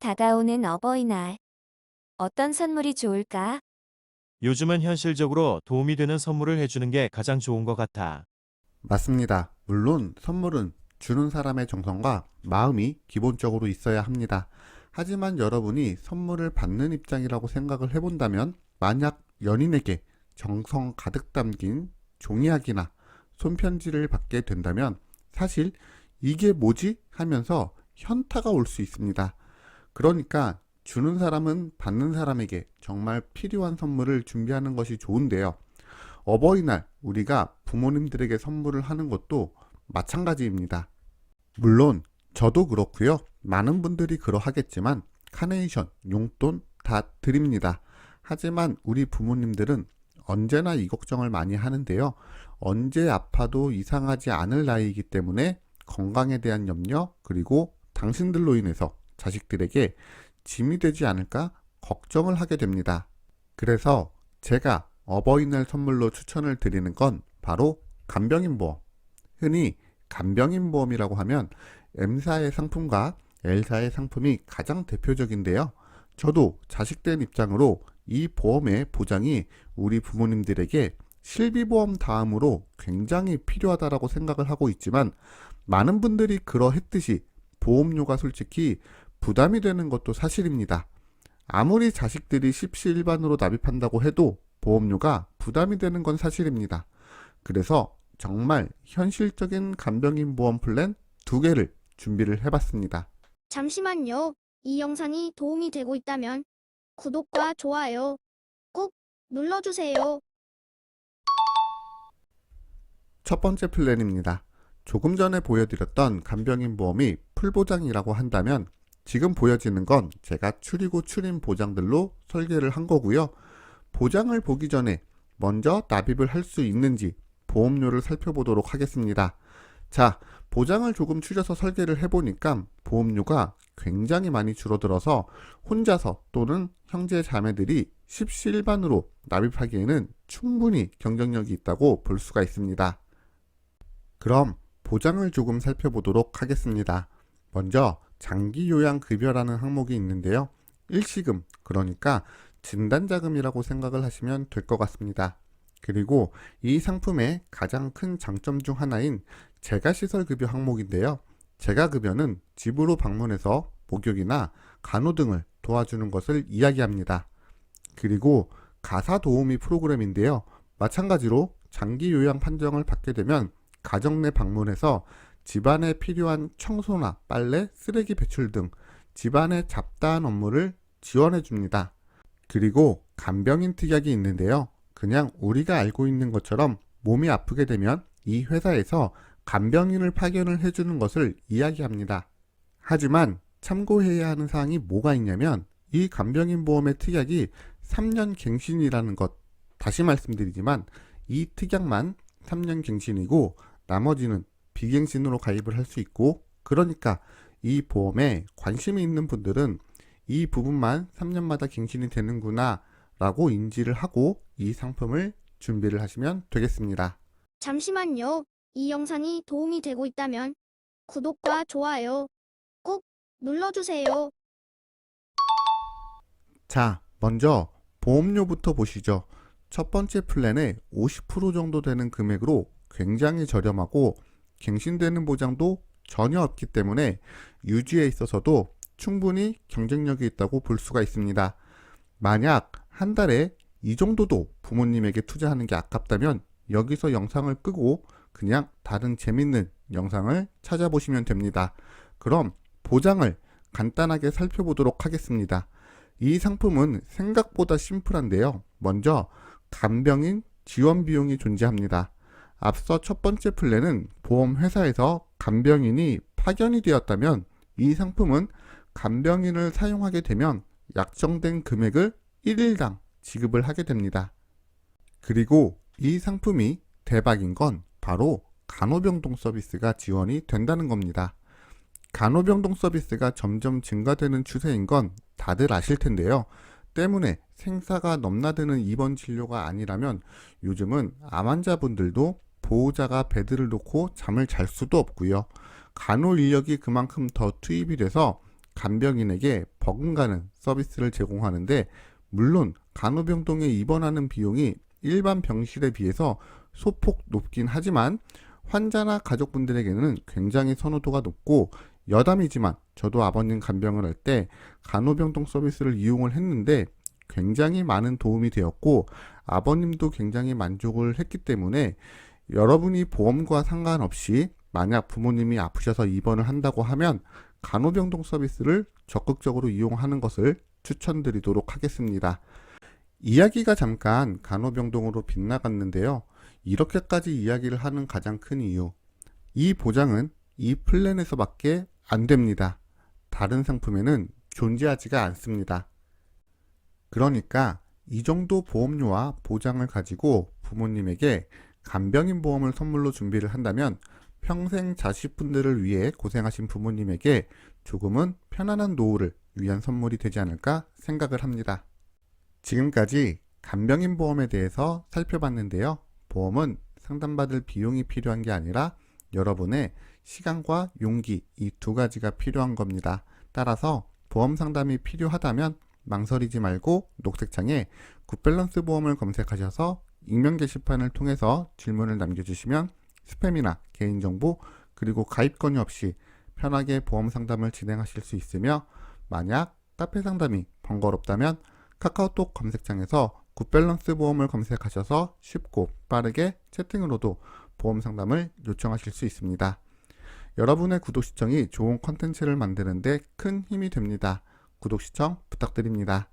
다가오는 어버이날. 어떤 선물이 좋을까? 요즘은 현실적으로 도움이 되는 선물을 해주는 게 가장 좋은 것 같아. 맞습니다. 물론 선물은 주는 사람의 정성과 마음이 기본적으로 있어야 합니다. 하지만 여러분이 선물을 받는 입장이라고 생각을 해본다면 만약 연인에게 정성 가득 담긴 종이학이나 손편지를 받게 된다면 사실 이게 뭐지? 하면서 현타가 올 수 있습니다. 그러니까 주는 사람은 받는 사람에게 정말 필요한 선물을 준비하는 것이 좋은데요. 어버이날 우리가 부모님들에게 선물을 하는 것도 마찬가지입니다. 물론 저도 그렇고요. 많은 분들이 그러하겠지만 카네이션, 용돈 다 드립니다. 하지만 우리 부모님들은 언제나 이 걱정을 많이 하는데요. 언제 아파도 이상하지 않을 나이이기 때문에 건강에 대한 염려 그리고 당신들로 인해서 자식들에게 짐이 되지 않을까 걱정을 하게 됩니다. 그래서 제가 어버이날 선물로 추천을 드리는 건 바로 간병인보험. 흔히 간병인보험이라고 하면 M사의 상품과 L사의 상품이 가장 대표적인데요. 저도 자식된 입장으로 이 보험의 보장이 우리 부모님들에게 실비보험 다음으로 굉장히 필요하다라고 생각을 하고 있지만 많은 분들이 그러했듯이 보험료가 솔직히 부담이 되는 것도 사실입니다. 아무리 자식들이 십시일반으로 납입한다고 해도 보험료가 부담이 되는 건 사실입니다. 그래서 정말 현실적인 간병인 보험 플랜 두 개를 준비를 해봤습니다. 잠시만요. 이 영상이 도움이 되고 있다면 구독과 좋아요 꼭 눌러주세요. 첫 번째 플랜입니다. 조금 전에 보여드렸던 간병인 보험이 풀보장이라고 한다면 지금 보여지는 건 제가 추리고 추린 보장들로 설계를 한 거고요. 보장을 보기 전에 먼저 납입을 할 수 있는지 보험료를 살펴보도록 하겠습니다. 자, 보장을 조금 추려서 설계를 해보니까 보험료가 굉장히 많이 줄어들어서 혼자서 또는 형제 자매들이 십시일반으로 납입하기에는 충분히 경쟁력이 있다고 볼 수가 있습니다. 그럼 보장을 조금 살펴보도록 하겠습니다. 먼저 장기요양급여라는 항목이 있는데요. 일시금, 그러니까 진단자금이라고 생각을 하시면 될 것 같습니다. 그리고 이 상품의 가장 큰 장점 중 하나인 재가시설급여 항목인데요. 재가급여는 집으로 방문해서 목욕이나 간호 등을 도와주는 것을 이야기합니다. 그리고 가사도우미 프로그램인데요. 마찬가지로 장기요양 판정을 받게 되면 가정 내 방문해서 집안에 필요한 청소나 빨래, 쓰레기 배출 등 집안의 잡다한 업무를 지원해 줍니다. 그리고 간병인 특약이 있는데요. 그냥 우리가 알고 있는 것처럼 몸이 아프게 되면 이 회사에서 간병인을 파견을 해주는 것을 이야기합니다. 하지만 참고해야 하는 사항이 뭐가 있냐면 이 간병인 보험의 특약이 3년 갱신이라는 것. 다시 말씀드리지만 이 특약만 3년 갱신이고 나머지는 비갱신으로 가입을 할 수 있고, 그러니까 이 보험에 관심이 있는 분들은 이 부분만 3년마다 갱신이 되는구나 라고 인지를 하고 이 상품을 준비를 하시면 되겠습니다. 잠시만요. 이 영상이 도움이 되고 있다면 구독과 좋아요 꼭 눌러주세요. 자, 먼저 보험료부터 보시죠. 첫 번째 플랜에 50% 정도 되는 금액으로 굉장히 저렴하고 갱신되는 보장도 전혀 없기 때문에 유지에 있어서도 충분히 경쟁력이 있다고 볼 수가 있습니다. 만약 한 달에 이 정도도 부모님에게 투자하는 게 아깝다면 여기서 영상을 끄고 그냥 다른 재밌는 영상을 찾아보시면 됩니다. 그럼 보장을 간단하게 살펴보도록 하겠습니다. 이 상품은 생각보다 심플한데요. 먼저 간병인 지원 비용이 존재합니다. 앞서 첫 번째 플랜은 보험회사에서 간병인이 파견이 되었다면 이 상품은 간병인을 사용하게 되면 약정된 금액을 1일당 지급을 하게 됩니다. 그리고 이 상품이 대박인 건 바로 간호병동 서비스가 지원이 된다는 겁니다. 간호병동 서비스가 점점 증가되는 추세인 건 다들 아실 텐데요. 때문에 생사가 넘나드는 입원 진료가 아니라면 요즘은 암 환자분들도 보호자가 베드를 놓고 잠을 잘 수도 없고요. 간호 인력이 그만큼 더 투입이 돼서 간병인에게 버금가는 서비스를 제공하는데, 물론 간호병동에 입원하는 비용이 일반 병실에 비해서 소폭 높긴 하지만 환자나 가족분들에게는 굉장히 선호도가 높고, 여담이지만 저도 아버님 간병을 할 때 간호병동 서비스를 이용을 했는데 굉장히 많은 도움이 되었고, 아버님도 굉장히 만족을 했기 때문에 여러분이 보험과 상관없이 만약 부모님이 아프셔서 입원을 한다고 하면 간호병동 서비스를 적극적으로 이용하는 것을 추천드리도록 하겠습니다. 이야기가 잠깐 간호병동으로 빗나갔는데요. 이렇게까지 이야기를 하는 가장 큰 이유, 이 보장은 이 플랜에서밖에 안 됩니다. 다른 상품에는 존재하지가 않습니다. 그러니까 이 정도 보험료와 보장을 가지고 부모님에게 간병인 보험을 선물로 준비를 한다면 평생 자식분들을 위해 고생하신 부모님에게 조금은 편안한 노후를 위한 선물이 되지 않을까 생각을 합니다. 지금까지 간병인 보험에 대해서 살펴봤는데요. 보험은 상담받을 비용이 필요한 게 아니라 여러분의 시간과 용기, 이 두 가지가 필요한 겁니다. 따라서 보험 상담이 필요하다면 망설이지 말고 녹색창에 굿밸런스 보험을 검색하셔서 익명 게시판을 통해서 질문을 남겨주시면 스팸이나 개인정보 그리고 가입 권유 없이 편하게 보험 상담을 진행하실 수 있으며, 만약 카페 상담이 번거롭다면 카카오톡 검색창에서 굿밸런스 보험을 검색하셔서 쉽고 빠르게 채팅으로도 보험 상담을 요청하실 수 있습니다. 여러분의 구독 시청이 좋은 컨텐츠를 만드는 데 큰 힘이 됩니다. 구독 시청 부탁드립니다.